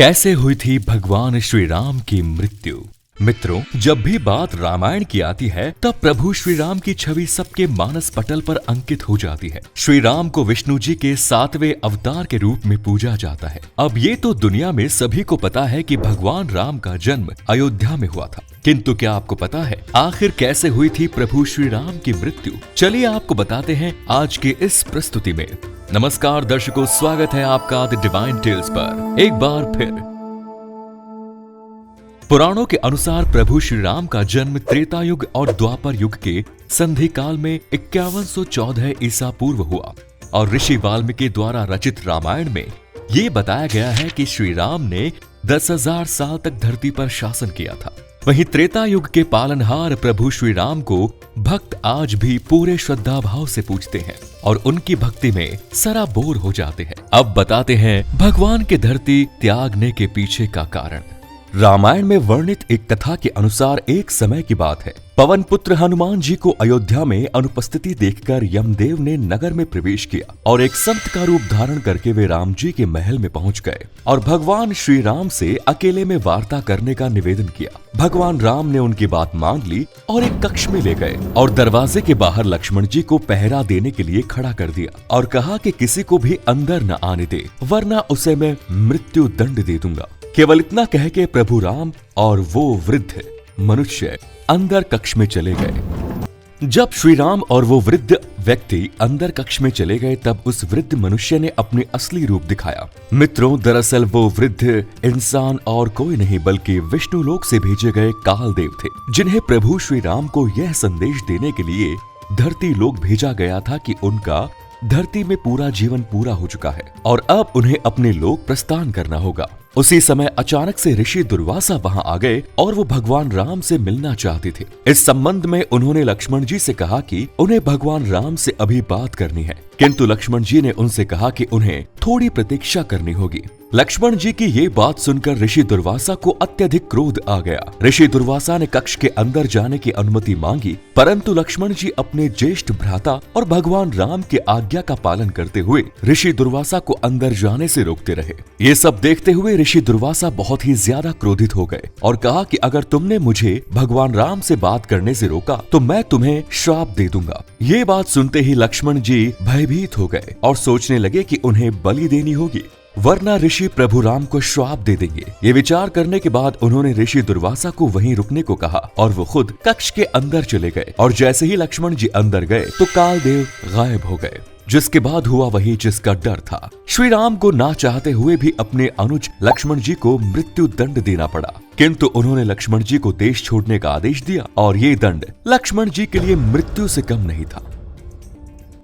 कैसे हुई थी भगवान श्री राम की मृत्यु। मित्रों, जब भी बात रामायण की आती है तब प्रभु श्री राम की छवि सबके मानस पटल पर अंकित हो जाती है। श्री राम को विष्णु जी के 7वें अवतार के रूप में पूजा जाता है। अब ये तो दुनिया में सभी को पता है कि भगवान राम का जन्म अयोध्या में हुआ था, किंतु क्या आपको पता है आखिर कैसे हुई थी प्रभु श्री राम की मृत्यु? चलिए आपको बताते हैं आज के इस प्रस्तुति में। नमस्कार दर्शकों, स्वागत है आपका द डिवाइन टेल्स पर एक बार फिर। पुराणों के अनुसार प्रभु श्री राम का जन्म त्रेता युग और द्वापर युग के संधि काल में 5114 ईसा पूर्व हुआ और ऋषि वाल्मीकि द्वारा रचित रामायण में ये बताया गया है कि श्री राम ने 10,000 साल तक धरती पर शासन किया था। वहीं त्रेता युग के पालनहार प्रभु श्री राम को भक्त आज भी पूरे श्रद्धा भाव से पूजते हैं और उनकी भक्ति में सराबोर हो जाते हैं। अब बताते हैं भगवान के धरती त्यागने के पीछे का कारण। रामायण में वर्णित एक कथा के अनुसार एक समय की बात है, पवन पुत्र हनुमान जी को अयोध्या में अनुपस्थिति देखकर यमदेव ने नगर में प्रवेश किया और एक संत का रूप धारण करके वे राम जी के महल में पहुंच गए और भगवान श्री राम से अकेले में वार्ता करने का निवेदन किया। भगवान राम ने उनकी बात मान ली और एक कक्ष में ले गए और दरवाजे के बाहर लक्ष्मण जी को पहरा देने के लिए खड़ा कर दिया और कहा कि किसी को भी अंदर न आने दे, वरना उसे मैं मृत्यु दंड दे दूंगा। केवल इतना कह के प्रभु राम और वो वृद्ध मनुष्य अंदर कक्ष में चले गए। जब श्री राम और वो वृद्ध व्यक्ति अंदर कक्ष में चले गए तब उस वृद्ध मनुष्य ने अपनी असली रूप दिखाया। मित्रों, दरअसल वो वृद्ध इंसान और कोई नहीं बल्कि विष्णु लोक से भेजे गए कालदेव थे, जिन्हें प्रभु श्री राम को यह संदेश देने के लिए धरती लोक भेजा गया था कि उनका धरती में पूरा जीवन पूरा हो चुका है और अब उन्हें अपने लोक प्रस्थान करना होगा। उसी समय अचानक से ऋषि दुर्वासा वहां आ गए और वो भगवान राम से मिलना चाहते थे। इस संबंध में उन्होंने लक्ष्मण जी से कहा कि उन्हें भगवान राम से अभी बात करनी है, किंतु लक्ष्मण जी ने उनसे कहा कि उन्हें थोड़ी प्रतीक्षा करनी होगी। लक्ष्मण जी की ये बात सुनकर ऋषि दुर्वासा को अत्यधिक क्रोध आ गया। ऋषि दुर्वासा ने कक्ष के अंदर जाने की अनुमति मांगी, परंतु लक्ष्मण जी अपने ज्येष्ठ भ्राता और भगवान राम के आज्ञा का पालन करते हुए ऋषि दुर्वासा को अंदर जाने से रोकते रहे। ये सब देखते हुए ऋषि दुर्वासा बहुत ही ज्यादा क्रोधित हो गए और कहा कि अगर तुमने मुझे भगवान राम से बात करने से रोका तो मैं तुम्हें श्राप दे दूंगा। ये बात सुनते ही लक्ष्मण जी भयभीत हो गए और सोचने लगे कि उन्हें बलि देनी होगी, वरना ऋषि प्रभु राम को श्राप दे देंगे। ये विचार करने के बाद उन्होंने ऋषि दुर्वासा को वहीं रुकने को कहा और वो खुद कक्ष के अंदर चले गए और जैसे ही लक्ष्मण जी अंदर गए तो कालदेव गायब हो गए। जिसके बाद हुआ वही जिसका डर था। श्री राम को ना चाहते हुए भी अपने अनुज लक्ष्मण जी को मृत्यु दंड देना पड़ा, किंतु उन्होंने लक्ष्मण जी को देश छोड़ने का आदेश दिया और ये दंड लक्ष्मण जी के लिए मृत्यु से कम नहीं था।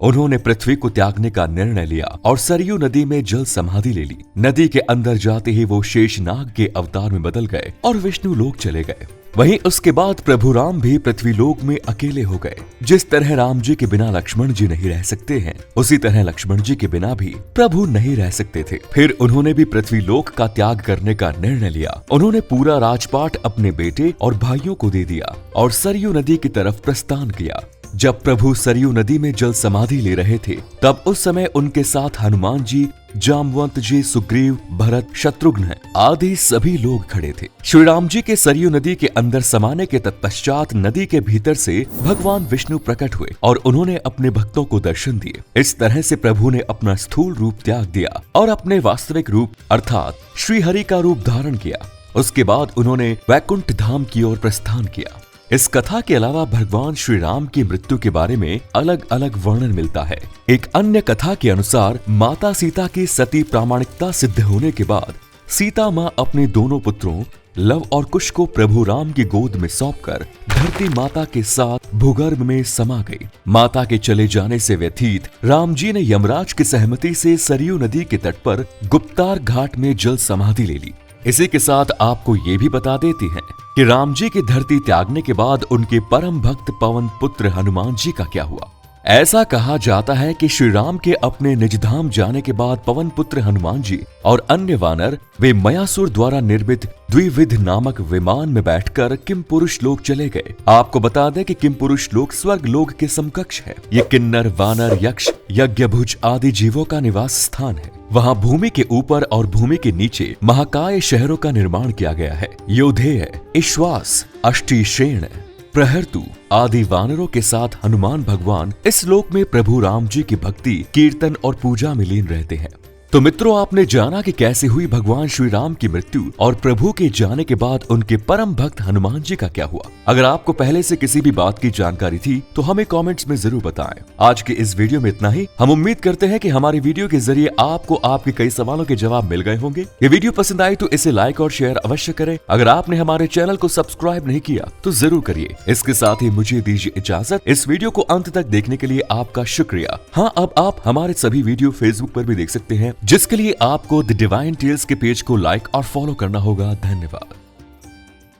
उन्होंने पृथ्वी को त्यागने का निर्णय लिया और सरयू नदी में जल समाधि ले ली। नदी के अंदर जाते ही वो शेषनाग के अवतार में बदल गए और विष्णु लोक चले गए। वहीं उसके बाद प्रभु राम भी पृथ्वी लोक में अकेले हो गए। जिस तरह राम जी के बिना लक्ष्मण जी नहीं रह सकते हैं, उसी तरह लक्ष्मण जी के बिना भी प्रभु नहीं रह सकते थे। फिर उन्होंने भी पृथ्वी लोक का त्याग करने का निर्णय लिया। उन्होंने पूरा राजपाट अपने बेटे और भाइयों को दे दिया और सरयू नदी की तरफ प्रस्थान किया। जब प्रभु सरयू नदी में जल समाधि ले रहे थे तब उस समय उनके साथ हनुमान जी, जामवंत जी, सुग्रीव, भरत, शत्रुघ्न आदि सभी लोग खड़े थे। श्री राम जी के सरयू नदी के अंदर समाने के तत्पश्चात नदी के भीतर से भगवान विष्णु प्रकट हुए और उन्होंने अपने भक्तों को दर्शन दिए। इस तरह से प्रभु ने अपना स्थूल रूप त्याग दिया और अपने वास्तविक रूप अर्थात श्री हरि का रूप धारण किया। उसके बाद उन्होंने वैकुंठ धाम की ओर प्रस्थान किया। इस कथा के अलावा भगवान श्री राम की मृत्यु के बारे में अलग अलग वर्णन मिलता है। एक अन्य कथा के अनुसार माता सीता की सती प्रामाणिकता सिद्ध होने के बाद सीता माँ अपने दोनों पुत्रों लव और कुश को प्रभु राम की गोद में सौंपकर धरती माता के साथ भूगर्भ में समा गई। माता के चले जाने से व्यथित राम जी ने यमराज की सहमति से सरयू नदी के तट पर गुप्तार घाट में जल समाधि ले ली। इसी के साथ आपको ये भी बता देती हैं कि राम जी की धरती त्यागने के बाद उनके परम भक्त पवन पुत्र हनुमान जी का क्या हुआ। ऐसा कहा जाता है कि श्री राम के अपने निज धाम जाने के बाद पवन पुत्र हनुमान जी और अन्य वानर वे मयासुर द्वारा निर्मित द्विविध नामक विमान में बैठकर किम पुरुष लोक चले गए। आपको बता दें कि किम पुरुष लोक स्वर्ग लोक के समकक्ष है। ये किन्नर, वानर, यक्ष, यज्ञभुज आदि जीवों का निवास स्थान है। वहाँ भूमि के ऊपर और भूमि के नीचे महाकाय शहरों का निर्माण किया गया है। योधेय, ईश्वास, अष्टिशेण, प्रहर्तु आदि वानरों के साथ हनुमान भगवान इस लोक में प्रभु राम जी की भक्ति, कीर्तन और पूजा में लीन रहते हैं। तो मित्रों, आपने जाना कि कैसे हुई भगवान श्री राम की मृत्यु और प्रभु के जाने के बाद उनके परम भक्त हनुमान जी का क्या हुआ। अगर आपको पहले से किसी भी बात की जानकारी थी तो हमें कमेंट्स में जरूर बताएं। आज के इस वीडियो में इतना ही। हम उम्मीद करते हैं कि हमारी वीडियो के जरिए आपको आपके कई सवालों के जवाब मिल गए होंगे। ये वीडियो पसंद आई तो इसे लाइक और शेयर अवश्य करें। अगर आपने हमारे चैनल को सब्सक्राइब नहीं किया तो जरूर करिए। इसके साथ ही मुझे दीजिए इजाजत। इस वीडियो को अंत तक देखने के लिए आपका शुक्रिया। हाँ, अब आप हमारे सभी वीडियो फेसबुक पर भी देख सकते हैं, जिसके लिए आपको द डिवाइन टेल्स के पेज को लाइक और फॉलो करना होगा। धन्यवाद।